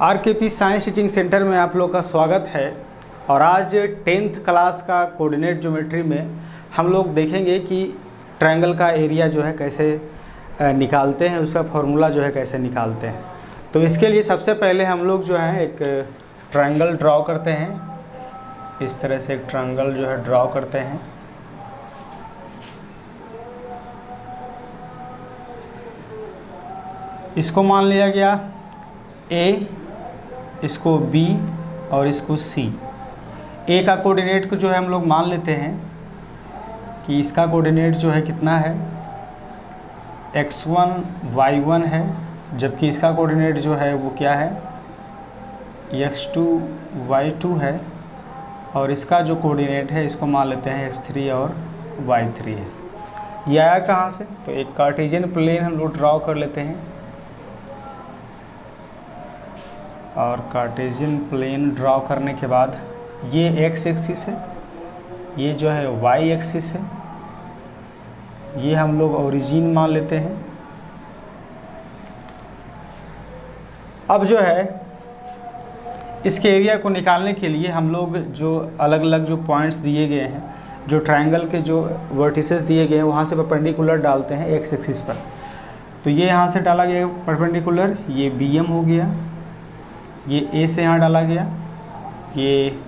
आरकेपी science teaching centre में आप लोग का स्वागत है। और आज 10th क्लास का कोऑर्डिनेट ज्योमेट्री में हम लोग देखेंगे कि ट्रायंगल का एरिया जो है कैसे निकालते हैं, उसका फॉर्मूला जो है कैसे निकालते हैं। तो इसके लिए सबसे पहले हम लोग जो है एक ट्रायंगल ड्रॉ करते हैं। इस तरह से एक ट्रायंगल जो है ड्रॉ करते हैं। इसको मान लिया गया A, इसको B और इसको C। A का कोऑर्डिनेट को जो है हम लोग मान लेते हैं कि इसका कोऑर्डिनेट जो है कितना है, x1 y1 है, जबकि इसका कोऑर्डिनेट जो है वो क्या है, x2 y2 है। और इसका जो कोऑर्डिनेट है इसको मान लेते हैं x3 और y3 है। ये आया कहाँ से? तो एक कार्टेशियन प्लेन हम लोग ड्रॉ कर लेते हैं। और कार्टेशियन प्लेन ड्रॉ करने के बाद ये x एक्सिस है, ये जो है y एक्सिस है, ये हम लोग ओरिजिन मान लेते हैं। अब जो है इसके एरिया को निकालने के लिए हम लोग जो अलग अलग जो पॉइंट्स दिए गए हैं, जो ट्रायंगल के जो वर्टिसेस दिए गए हैं, वहाँ से परपेंडिकुलर डालते हैं x एक्सिस पर। तो ये यहाँ से डाला गया परपेंडिकुलर, ये BM हो गया, ये A से यहाँ डाला गया, ये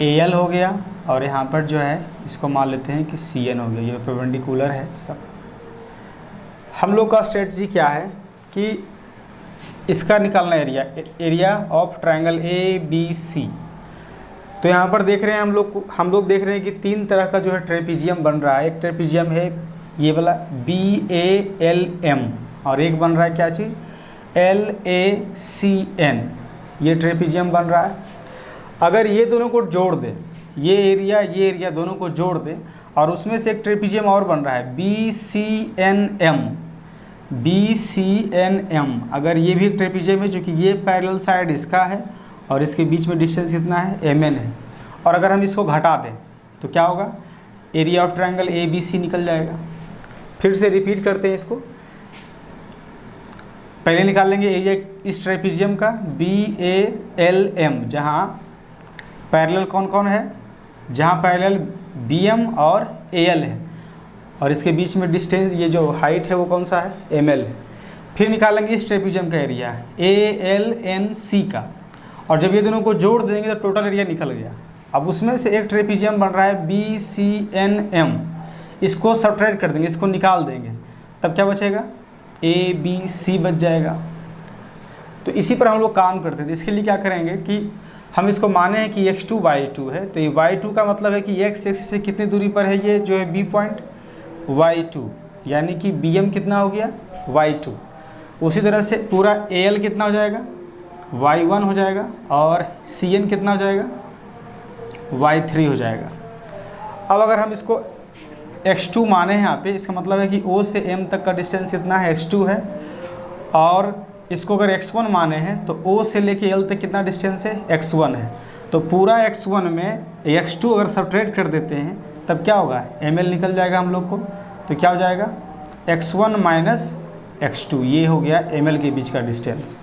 AL हो गया, और यहाँ पर जो है इसको मान लेते हैं कि CN हो गया। ये परपेंडिकुलर है सब। हम लोग का स्ट्रेटजी क्या है कि इसका निकालना एरिया ऑफ ट्रायंगल ABC। तो यहाँ पर देख रहे हैं हम लोग देख रहे हैं कि तीन तरह का जो है ट्रेपीजियम बन रहा है। एक ट्रेपीजियम है ये वाला BALM, और एक बन रहा है क्या चीज़, LACN। ये ट्रेपीजियम बन रहा है। अगर ये दोनों को जोड़ दे, ये एरिया दोनों को जोड़ दे, और उसमें से एक ट्रेपीजियम और बन रहा है BCNM। अगर ये भी एक ट्रेपीजियम है, जो कि ये पैरेलल साइड इसका है और इसके बीच में डिस्टेंस कितना है, MN है। और अगर हम इसको घटा दें तो क्या होगा, एरिया ऑफ ट्रायंगल ABC निकल जाएगा। फिर से रिपीट करते हैं इसको। पहले निकाल लेंगे एरिया इस ट्रेपीजियम का BALM, जहाँ पैरेलल कौन कौन है, जहाँ पैरेलल BM और AL है, और इसके बीच में डिस्टेंस, ये जो हाइट है वो कौन सा है, ML है। फिर निकालेंगे इस ट्रेपीजियम का एरिया ALNC का, और जब ये दोनों को जोड़ देंगे तो टोटल एरिया निकल गया। अब उसमें से एक ट्रेपीजियम बन रहा है BCNM, इसको सब्ट्रैक्ट कर देंगे, इसको निकाल देंगे, तब क्या बचेगा, ABC बच जाएगा। तो इसी पर हम लोग काम करते थे। इसके लिए क्या करेंगे कि हम इसको माने हैं कि x2 y2 है, तो ये y2 का मतलब है कि x एक्सिस से कितनी दूरी पर है ये जो है B पॉइंट, y2, यानी कि BM कितना हो गया, y2। उसी तरह से पूरा AL कितना हो जाएगा, y1 हो जाएगा, और CN कितना हो जाएगा, y3 हो जाएगा। अब अगर हम इसको x2 माने हैं यहाँ पे, इसका मतलब है कि O से M तक का डिस्टेंस कितना है, x2 है। और इसको अगर x1 माने हैं तो O से लेके L तक कितना डिस्टेंस है, x1 है। तो पूरा x1 में x2 अगर सब्ट्रैक्ट कर देते हैं तब क्या होगा, ML निकल जाएगा हम लोग को। तो क्या हो जाएगा, x1 माइनस x2, ये हो गया ML के बीच का डिस्टेंस।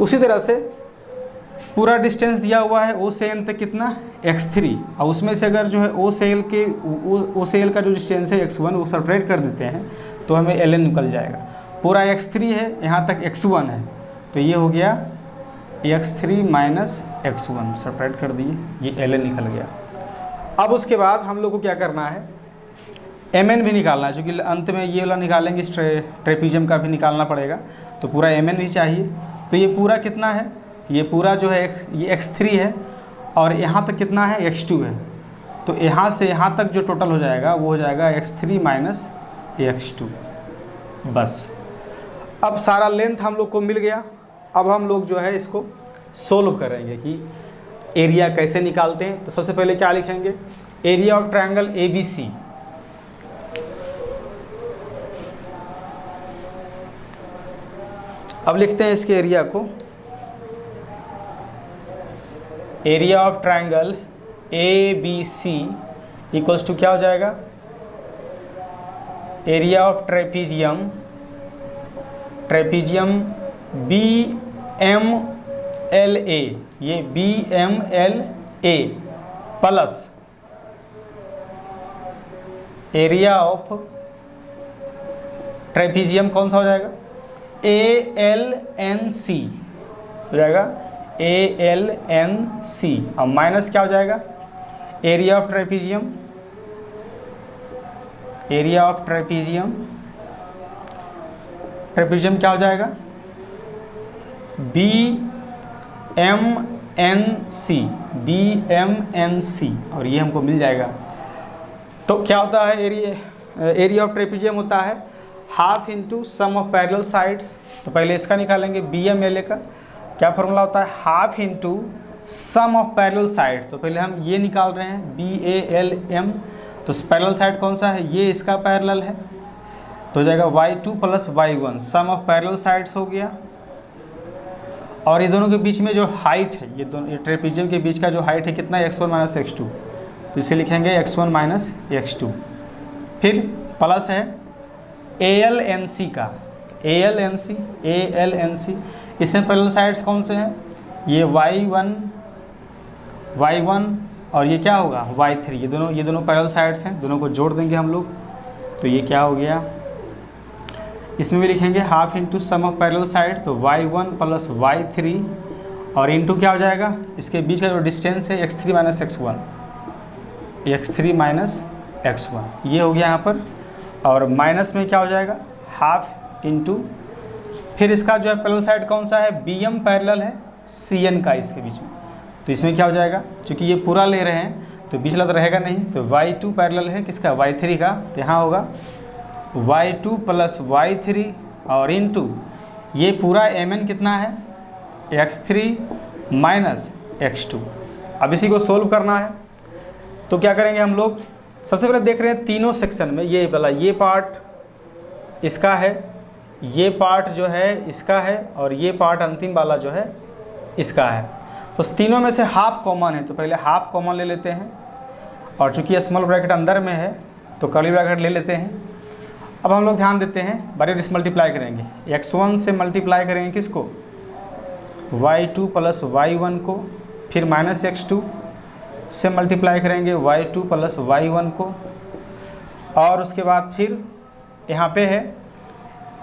उसी तरह से पूरा डिस्टेंस दिया हुआ है O से N तक कितना, x3, और उसमें से अगर जो है O से L का जो डिस्टेंस है x1 वो सब्ट्रैक्ट कर देते हैं तो हमें LN निकल जाएगा। पूरा x3 है, यहाँ तक x1 है, तो ये हो गया x3 माइनस x1, सब्ट्रैक्ट कर दिए, ये LN निकल गया। अब उसके बाद हम लोग को क्या करना है, MN भी निकालना है, क्योंकि अंत में ये वाला निकालेंगे, इस ट्रेपीजियम का भी निकालना पड़ेगा, तो पूरा MN भी चाहिए। तो ये पूरा कितना है, ये पूरा जो है ये x3 है, और यहाँ तक कितना है, x2 है। तो यहाँ से यहाँ तक जो टोटल हो जाएगा वो हो जाएगा x3 माइनस x2, बस। अब सारा लेंथ हम लोग को मिल गया। अब हम लोग जो है इसको सोल्व करेंगे कि एरिया कैसे निकालते हैं। तो सबसे पहले क्या लिखेंगे, एरिया ऑफ ट्रायंगल ABC। अब लिखते हैं इसके एरिया को, area of triangle ABC equals to क्या हो जाएगा, area of trapezium B BMLA, ये BMLA plus area of trapezium कौन सा हो जाएगा, ALNC हो जाएगा, ALNC, और माइनस क्या हो जाएगा, area of trapezium, area of trapezium, trapezium क्या हो जाएगा, BMNC, और ये हमको मिल जाएगा। तो क्या होता है, एरिया ऑफ ट्रेपीजियम होता है half into sum of parallel sides. तो पहले इसका निकालेंगे, BMLA का क्या फॉर्मूला होता है, half into sum of parallel side. तो पहले हम ये निकाल रहे हैं BALM, तो पैरेलल साइड कौन सा है, ये इसका पैरेलल है, तो हो जाएगा y2 plus y1, sum of parallel sides हो गया। और ये दोनों के बीच में जो हाइट है, ये दोनों, ये ट्रेपीजियम के बीच का जो हाइट है कितना, x1 माइनस x2, तो इसे लिखेंगे x1 माइनस x2। फिर प्लस है ALNC का, ALNC, इसमें पैरेलल साइड्स कौन से हैं, ये y1 और ये क्या होगा y3, ये दोनों पैरेलल साइड्स हैं, दोनों को जोड़ देंगे हम लोग, तो ये क्या हो गया, इसमें भी लिखेंगे half into sum of parallel side, तो y1 प्लस y3, और इंटू क्या हो जाएगा, इसके बीच का जो डिस्टेंस है x3 minus x1, x3 minus x1, ये हो गया यहाँ पर। और माइनस में क्या हो जाएगा, हाफ इंटू, फिर इसका जो है पैरेलल साइड कौन सा है, BM पैरेलल है CN का इसके बीच में, तो इसमें क्या हो जाएगा, क्योंकि ये पूरा ले रहे हैं तो बीच वाला तो रहेगा नहीं, तो y2 पैरेलल है किसका, y3 का, तो यहाँ होगा y2 प्लस y3 और इंटू ये पूरा mn कितना है, x3 माइनस x2। अब इसी को सोल्व करना है, तो क्या करेंगे हम लोग, सबसे पहले देख रहे हैं तीनों सेक्शन में, ये वाला, ये पार्ट इसका है, ये पार्ट जो है इसका है, और ये पार्ट अंतिम वाला जो है इसका है। तो तीनों में से हाफ कॉमन है, तो पहले हाफ कॉमन ले लेते हैं, और चूंकि स्मॉल ब्रैकेट अंदर में है तो कर्ली ब्रैकेट ले लेते हैं। अब हम लोग ध्यान देते हैं, बारी से मल्टीप्लाई करेंगे, x1 से मल्टीप्लाई करेंगे किसको, y2 प्लस y1 को, फिर माइनस x2 से मल्टीप्लाई करेंगे y2 प्लस y1 को, और उसके बाद फिर यहाँ पे है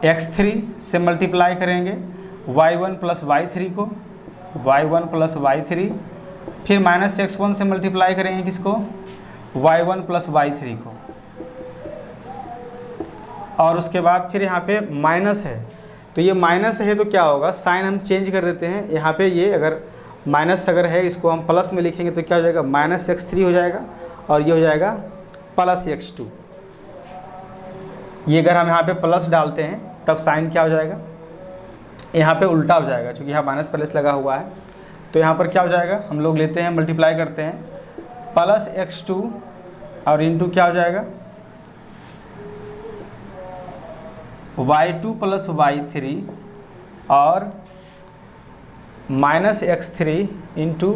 x3 से मल्टीप्लाई करेंगे y1 प्लस y3 को, y1 प्लस y3, फिर माइनस x1 से मल्टीप्लाई करेंगे किसको, y1 प्लस y3 को, और उसके बाद फिर यहाँ पे माइनस है, तो ये माइनस है तो क्या होगा, साइन हम चेंज कर देते हैं, यहाँ पे ये अगर माइनस अगर है इसको हम प्लस में लिखेंगे तो क्या हो जाएगा, माइनस x3 हो जाएगा, और ये हो जाएगा प्लस x2। ये अगर हम यहाँ पे प्लस डालते हैं तब साइन क्या हो जाएगा, यहाँ पे उल्टा हो जाएगा, क्योंकि यहाँ माइनस प्लस लगा हुआ है, तो यहाँ पर क्या हो जाएगा, हम लोग लेते हैं मल्टीप्लाई करते हैं, प्लस x2 और इंटू क्या हो जाएगा, y2 प्लस y3 और minus x3 into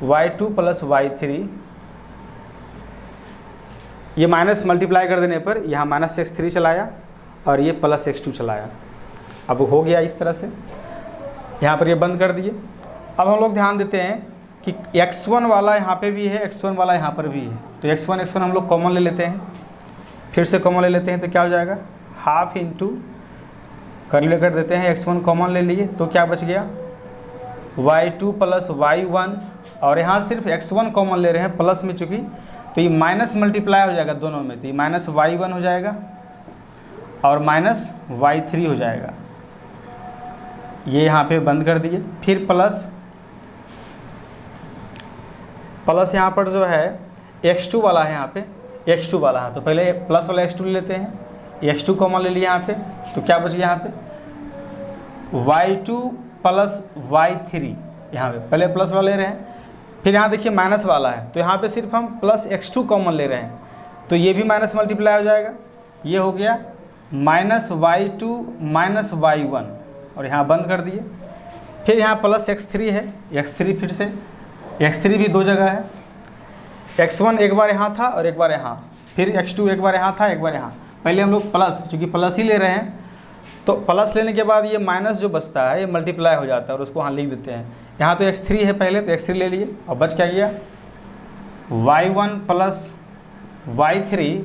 y2 plus y3, ये माइनस मल्टीप्लाई कर देने पर यहाँ माइनस x3 चलाया और ये प्लस x2 चलाया। अब हो गया इस तरह से, यहाँ पर ये बंद कर दिए। अब हम लोग ध्यान देते हैं कि x1 वाला यहाँ पे भी है, x1 वाला यहाँ पर भी है, तो x1 हम लोग कॉमन ले लेते हैं, फिर से कॉमन ले लेते हैं, तो क्या हो जाएगा, हाफ इंटू कर्ली कर देते हैं, x1 कॉमन ले लिए तो क्या बच गया, y2 प्लस y1, और यहाँ सिर्फ x1 कॉमन ले रहे हैं प्लस में, चूँकि तो ये माइनस मल्टीप्लाई हो जाएगा दोनों में, तो ये माइनस y1 हो जाएगा और माइनस y3 हो जाएगा, ये यहाँ पे बंद कर दिए। फिर प्लस यहाँ पर जो है x2 वाला है, यहाँ पे x2 वाला है, तो पहले प्लस वाला x2 ले लेते हैं, x2 कॉमन ले लिया यहाँ पे, तो क्या बच गया यहाँ पे, y2 प्लस y3, यहाँ पे पहले प्लस वाला ले रहे हैं, फिर यहाँ देखिए माइनस वाला है, तो यहाँ पे सिर्फ हम प्लस x2 कॉमन ले रहे हैं, तो ये भी माइनस मल्टीप्लाई हो जाएगा, ये हो गया माइनस y2 माइनस y1, और यहाँ बंद कर दिए। फिर यहाँ प्लस x3 है, x3 फिर से, x3 भी दो जगह है, x1 एक बार यहाँ था और एक बार यहाँ, फिर x2 एक बार यहाँ था एक बार यहाँ, पहले हम लोग प्लस, चूँकि प्लस ही ले रहे हैं तो प्लस लेने के बाद ये माइनस जो बचता है ये मल्टीप्लाई हो जाता है और उसको यहाँ लिख देते हैं। यहाँ तो x3 है पहले, तो x3 ले लिए और बच क्या गया y1 प्लस y3,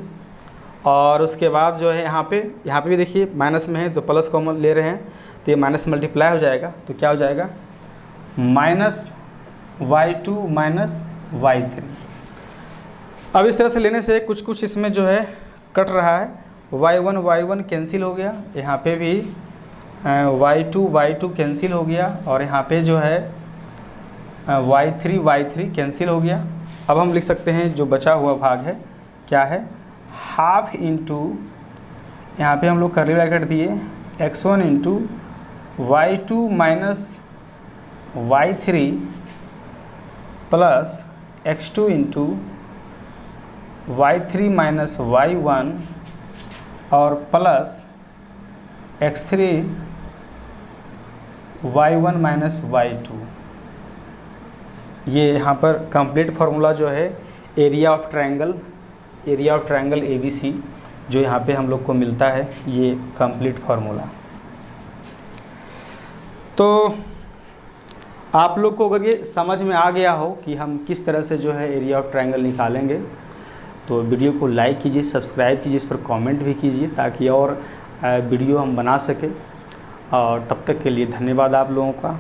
और उसके बाद जो है यहाँ पे भी देखिए माइनस में है तो प्लस कॉमन ले रहे हैं तो ये माइनस मल्टीप्लाई हो जाएगा, तो क्या हो जाएगा माइनस y2 माइनस y3। अब इस तरह से लेने से कुछ कुछ इसमें जो है कट रहा है, y1 कैंसिल हो गया, यहाँ पे भी y2 कैंसिल हो गया, और यहाँ पे जो है y3 कैंसिल हो गया। अब हम लिख सकते हैं जो बचा हुआ भाग है क्या है, हाफ इंटू, यहाँ पे हम लोग कर्ली ब्रैकेट दिए, x1 into y2 minus y3 plus x2 into y3 minus y1 और plus x3 y1 minus y2। ये यहाँ पर कंप्लीट फार्मूला जो है एरिया ऑफ ट्रायंगल ABC जो यहाँ पे हम लोग को मिलता है, ये कंप्लीट फार्मूला। तो आप लोग को अगर ये समझ में आ गया हो कि हम किस तरह से जो है एरिया ऑफ ट्रायंगल निकालेंगे, तो वीडियो को लाइक कीजिए, सब्सक्राइब कीजिए, इस पर कमेंट भी कीजिए ताकि और वीडियो हम बना सकें। और तब तक के लिए धन्यवाद आप लोगों का।